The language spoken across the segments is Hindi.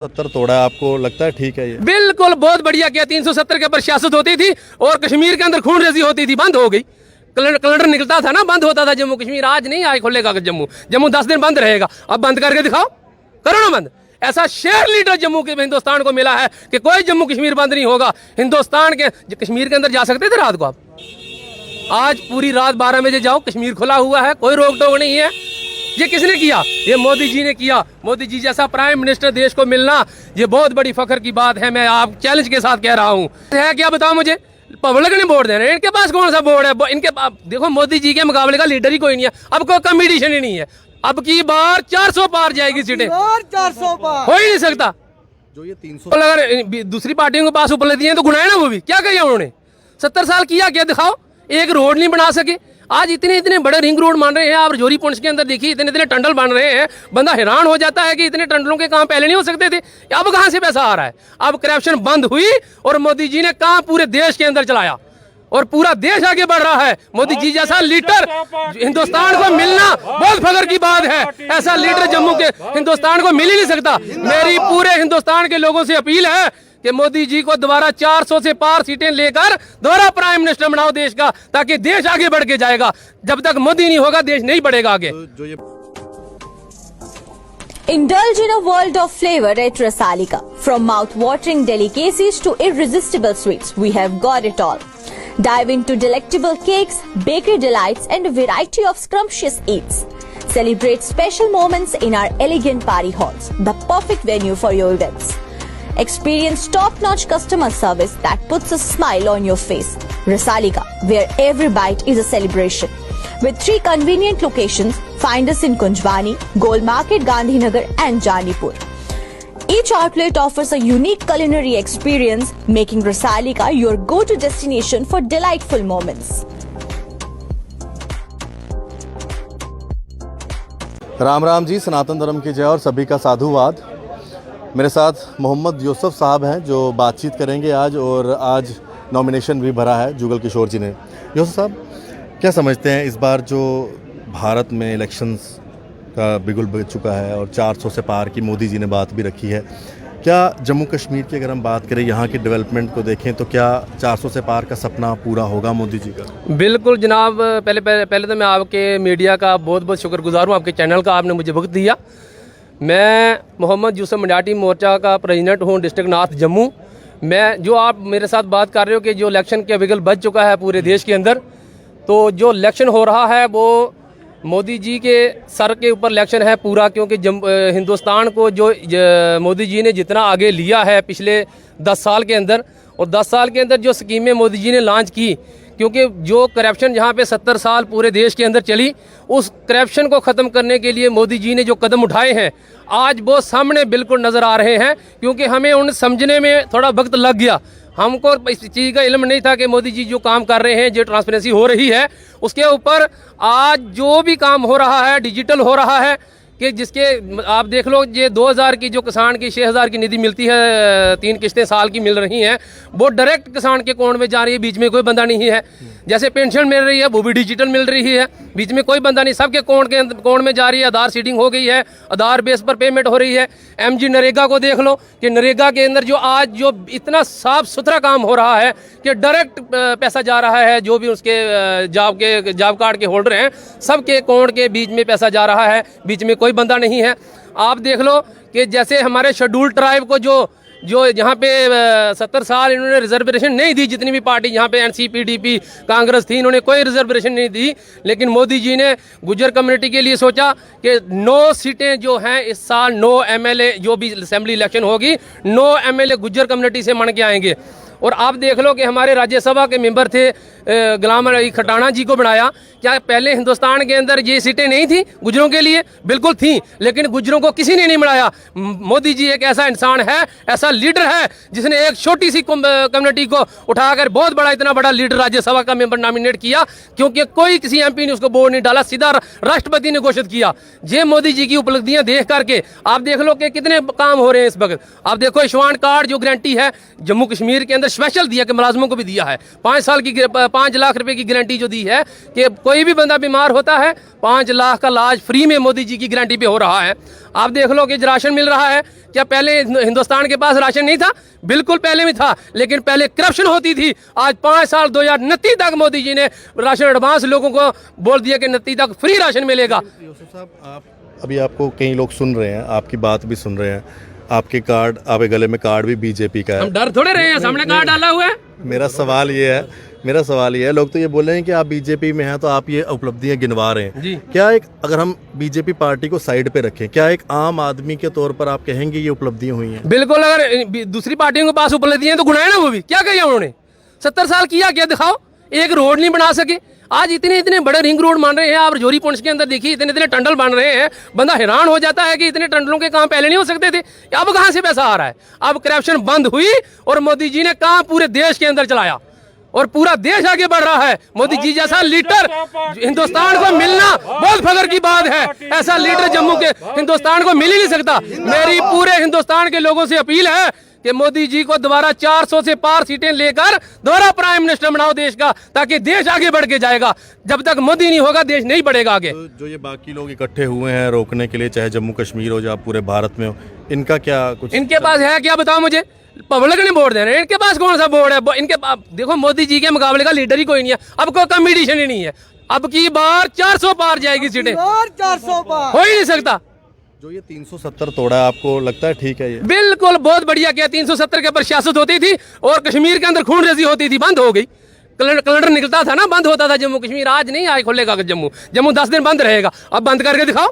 70 तोड़ा, आपको लगता है ठीक है ये? बिल्कुल बहुत बढ़िया किया। 370 के ऊपर सियासत होती थी और कश्मीर के अंदर खून रेजी होती थी, बंद हो गई। कैलेंडर निकलता था ना, बंद होता था जम्मू कश्मीर। आज नहीं, आज खुलेगा जम्मू 10 दिन बंद रहेगा। अब बंद करके दिखाओ, करो ना बंद। ऐसा शेयर लीडर जम्मू के हिंदुस्तान को मिला है कि कोई जम्मू कश्मीर बंद नहीं होगा। हिंदुस्तान के कश्मीर के अंदर जा सकते थे रात को, आप आज पूरी रात 12 बजे जाओ, कश्मीर खुला हुआ है, कोई रोक टोक नहीं है। ये किसने किया? ये मोदी जी ने किया। मोदी जी जैसा प्राइम मिनिस्टर देश को मिलना ये बहुत बड़ी फख्र की बात है। मैं आप चैलेंज के साथ कह रहा हूँ। है क्या बताओ मुझे? पब्लिक ने वोट देना है, इनके पास कौन सा बोर्ड है? इनके देखो, मोदी जी के मुकाबले का लीडर ही कोई नहीं है। अब कोई कंपटीशन ही नहीं है। अब की बार 400 पार जाएगी सीटें, 400 पार हो ही नहीं सकता। जो ये 300 अगर दूसरी पार्टियों के पास उपलब्धि है तो गुनाह है ना। वो भी क्या किया उन्होंने? 70 साल किया क्या? दिखाओ। एक रोड नहीं बना सके। आज इतने बड़े रिंग रोड बन रहे हैं। आप जोरी पुंछ के अंदर देखिए, इतने टंडल बन रहे हैं। बंदा हैरान हो जाता है कि इतने टंडलों के काम पहले नहीं हो सकते थे। अब कहां से पैसा आ रहा है? अब करप्शन बंद हुई और मोदी जी ने काम पूरे देश के अंदर चलाया और पूरा देश आगे बढ़ रहा है। मोदी जी जैसा लीडर हिंदुस्तान को मिलना बहुत फख्र की बात है। ऐसा लीडर जम्मू के हिंदुस्तान को मिल ही नहीं सकता। मेरी पूरे हिंदुस्तान के लोगों से अपील है कि मोदी जी को दोबारा 400 से पार सीटें लेकर दोबारा प्राइम मिनिस्टर बनाओ देश का, ताकि देश आगे बढ़ के जाएगा। जब तक मोदी नहीं होगा देश नहीं बढ़ेगा आगे। Indulge in a world of flavor at Rasalika. From mouth-watering delicacies to irresistible sweets, we have got it all. Dive into delectable cakes, bakery delights and a variety of scrumptious eats. Celebrate special moments in our elegant party halls, the perfect venue for your events. Experience top-notch customer service that puts a smile on your face. Rasalika, where every bite is a celebration. With 3 convenient locations, find us in Kunjwani, Gold Market, Gandhinagar and Janipur. Each outlet offers a unique culinary experience, making Rasalika your go-to destination for delightful moments. Ram Ram ji, सनातन धर्म की जय और सभी का साधुवाद। मेरे साथ मोहम्मद यूसुफ साहब हैं जो बातचीत करेंगे आज, और आज नॉमिनेशन भी भरा है जुगल किशोर जी ने। यूसुफ साहब, क्या समझते हैं इस बार जो भारत में इलेक्शंस का बिगुल बज चुका है और 400 से पार की मोदी जी ने बात भी रखी है, क्या जम्मू कश्मीर की अगर हम बात करें, यहाँ की डेवलपमेंट को देखें, तो क्या 400 से पार का सपना पूरा होगा मोदी जी का? बिल्कुल जनाब। पहले तो मैं आपके मीडिया का बहुत बहुत शुक्रगुजार हूँ, आपके चैनल का, आपने मुझे वक्त दिया। मैं मोहम्मद यूसुफ मंडाटी मोर्चा का प्रेसिडेंट हूँ डिस्ट्रिक्ट नॉर्थ जम्मू। मैं जो आप मेरे साथ बात कर रहे हो कि जो इलेक्शन के बिगुल बज चुका है पूरे देश के अंदर, तो जो इलेक्शन हो रहा है वो मोदी जी के सर के ऊपर इलेक्शन है पूरा। क्योंकि हिंदुस्तान को जो मोदी जी ने जितना आगे लिया है पिछले 10 साल के अंदर, और 10 साल के अंदर जो स्कीमें मोदी जी ने लॉन्च की, क्योंकि जो करप्शन जहाँ पे 70 साल पूरे देश के अंदर चली, उस करप्शन को ख़त्म करने के लिए मोदी जी ने जो कदम उठाए हैं आज वो सामने बिल्कुल नज़र आ रहे हैं। क्योंकि हमें उन समझने में थोड़ा वक्त लग गया। हमको इस चीज़ का इल्म नहीं था कि मोदी जी जो काम कर रहे हैं, जो ट्रांसपेरेंसी हो रही है उसके ऊपर आज जो भी काम हो रहा है डिजिटल हो रहा है। कि जिसके आप देख लो, ये 2000 की जो किसान की 6000 की निधि मिलती है, 3 किस्तें साल की मिल रही हैं, वो डायरेक्ट किसान के अकाउंट में जा रही है, बीच में कोई बंदा नहीं है। जैसे पेंशन मिल रही है वो भी डिजिटल मिल रही है, बीच में कोई बंदा नहीं, सबके अकाउंट में जा रही है। आधार सीडिंग हो गई है, आधार बेस पर पेमेंट हो रही है। MG नरेगा को देख लो कि नरेगा के अंदर जो आज जो इतना साफ सुथरा काम हो रहा है कि डायरेक्ट पैसा जा रहा है। जो भी उसके जॉब कार्ड के होल्डर हैं सबके अकाउंट के बीच में पैसा जा रहा है, बीच में कोई बंदा नहीं है। आप देख लो कि जैसे हमारे शेड्यूल्ड ट्राइब को जो यहाँ पे 70 साल इन्होंने रिजर्वेशन नहीं दी, जितनी भी पार्टी यहाँ पे NCP DP कांग्रेस थी, इन्होंने कोई रिजर्वेशन नहीं दी। लेकिन मोदी जी ने गुज्जर कम्युनिटी के लिए सोचा कि 9 सीटें जो हैं इस साल, 9 MLA, जो भी असेंबली इलेक्शन होगी 9 MLA गुज्जर कम्युनिटी से मन के आएंगे। और आप देख लो कि हमारे राज्यसभा के मेंबर थे गुलाम अली खटाना जी को बनाया। क्या पहले हिंदुस्तान के अंदर ये सीटें नहीं थी गुजरों के लिए? बिल्कुल थी, लेकिन गुजरों को किसी ने नहीं बनाया। मोदी जी एक ऐसा इंसान है, ऐसा लीडर है जिसने एक छोटी सी कम्युनिटी को उठाकर बहुत बड़ा, इतना बड़ा लीडर राज्यसभा का मेंबर नॉमिनेट किया। क्योंकि कोई किसी MP ने उसको बोर्ड नहीं डाला, सीधा राष्ट्रपति ने घोषित किया। ये मोदी जी की उपलब्धियां देख करके आप देख लो कि कितने काम हो रहे हैं इस वक्त। आप देखो आयुष्मान कार्ड जो गारंटी है जम्मू कश्मीर के अंदर अंदर स्पेशल दिया कि मुलाजमों को भी दिया है। 5 साल की 5 लाख रुपए की गारंटी जो दी है कि कोई भी बंदा बीमार होता है 5 लाख का इलाज फ्री में मोदी जी की गारंटी पे हो रहा है। आप देख लो कि राशन मिल रहा है। क्या पहले हिंदुस्तान के पास राशन नहीं था? बिल्कुल पहले भी था, लेकिन पहले करप्शन होती थी। आज 5 साल 2029 तक मोदी जी ने राशन एडवांस लोगों को बोल दिया कि 29 तक फ्री राशन मिलेगा। यूसुफ साहब, आप अभी आपको कई लोग सुन रहे हैं, आपकी बात भी सुन रहे हैं, आपके कार्ड, आपके गले में कार्ड भी बीजेपी का है। हम डर थोड़े रहे हैं, सामने कार्ड डाला हुआ है। मेरा सवाल ये है, लोग तो ये बोल रहे हैं कि आप बीजेपी में हैं तो आप ये उपलब्धियां गिनवा रहे हैं जी। क्या अगर हम बीजेपी पार्टी को साइड पे रखें, क्या एक आम आदमी के तौर पर आप कहेंगे ये उपलब्धियां हुई हैं? बिल्कुल, अगर दूसरी पार्टियों के पास उपलब्धियां तो गुनाह ना, वो भी क्या किया उन्होंने? 70 साल किया क्या? दिखाओ, एक रोड नहीं बना सके। आज इतने बड़े रिंग रोड मान रहे हैं आप, रजौरी पुंछ के अंदर देखिए इतने टंडल बन रहे हैं। बंदा हैरान हो जाता है कि इतने टंडलों के काम पहले नहीं हो सकते थे, अब कहां से पैसा आ रहा है? अब करप्शन बंद हुई और मोदी जी ने काम पूरे देश के अंदर चलाया और पूरा देश आगे बढ़ रहा है। मोदी जी जैसा लीडर हिंदुस्तान को मिलना बहुत फख्र की बात है। ऐसा लीडर जम्मू के हिंदुस्तान को मिल ही नहीं सकता। मेरी पूरे हिंदुस्तान के लोगों से अपील है कि मोदी जी को दोबारा 400 से पार सीटें लेकर दोबारा प्राइम मिनिस्टर बनाओ देश का, ताकि देश आगे बढ़ के जाएगा। जब तक मोदी नहीं होगा देश नहीं बढ़ेगा आगे। तो जो ये बाकी लोग इकट्ठे हुए हैं रोकने के लिए, चाहे जम्मू कश्मीर हो या पूरे भारत में हो, इनका क्या कुछ? इनके पास है क्या बताओ मुझे? पब्लिक ने वोट देना है, इनके पास कौन सा बोर्ड है? इनके पास देखो, मोदी जी के मुकाबले का लीडर ही कोई नहीं है। अब कोई कॉम्पिटिशन ही नहीं है। अब की बार 400 पार जाएगी सीटें, 400 पार हो ही नहीं सकता। जो ये 370 तोड़ा है, आपको लगता है ठीक है? ये बिल्कुल बहुत बढ़िया किया। 370 के ऊपर सियासत होती थी और कश्मीर के अंदर खून रेजी होती थी, बंद हो गई। कैलेंडर निकलता था ना, बंद होता था जम्मू कश्मीर। आज नहीं, आज खुलेगा जम्मू 10 दिन बंद रहेगा। अब बंद करके दिखाओ,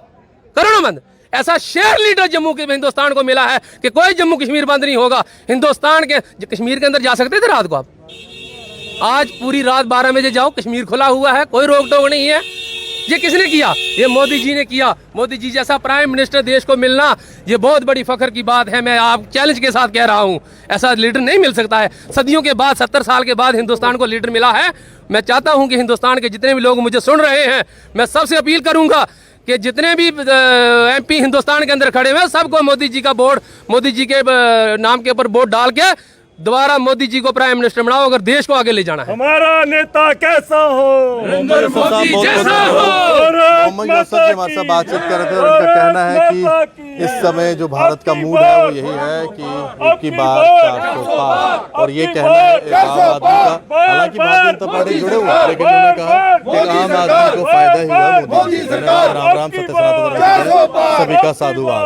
करो ना बंद। ऐसा शेयर लीडर जम्मू के हिंदुस्तान को मिला है कि कोई जम्मू कश्मीर बंद नहीं होगा। हिंदुस्तान के कश्मीर के अंदर जा सकते थे रात को, आप आज पूरी रात 12 बजे जाओ, कश्मीर खुला हुआ है, कोई रोक टोक नहीं है। ये किसने किया? ये मोदी जी ने किया। मोदी जी जैसा प्राइम मिनिस्टर देश को मिलना ये बहुत बड़ी फख्र की बात है। मैं आप चैलेंज के साथ कह रहा हूँ, ऐसा लीडर नहीं मिल सकता है। सदियों के बाद, 70 साल के बाद हिंदुस्तान को लीडर मिला है। मैं चाहता हूँ कि हिंदुस्तान के जितने भी लोग मुझे सुन रहे हैं, मैं सबसे अपील करूंगा कि जितने भी MP हिंदुस्तान के अंदर खड़े हुए हैं, सबको मोदी जी का बोर्ड, मोदी जी के नाम के ऊपर वोट डाल के दोबारा मोदी जी को प्राइम मिनिस्टर बनाओ, अगर देश को आगे ले जाना है। हमारा नेता कैसा हो? नरेंद्र मोदी जैसा हो। मोहम्मद यूसुफ जी हमारे साथ बातचीत कर रहे थे और उनका कहना है कि इस समय जो भारत का मूड है वो यही है कि एक की बार 400 पार, और ये कहना है एक आम आदमी का। हालांकि भारतीय जनता पार्टी जुड़े हुए हैं, लेकिन उन्होंने कहा कि आम आदमी को फायदा ही हुआ मोदी जी। धन्यवाद। राम राम, सत्य सनातन धर्म की जय। सभी का साधुवाद।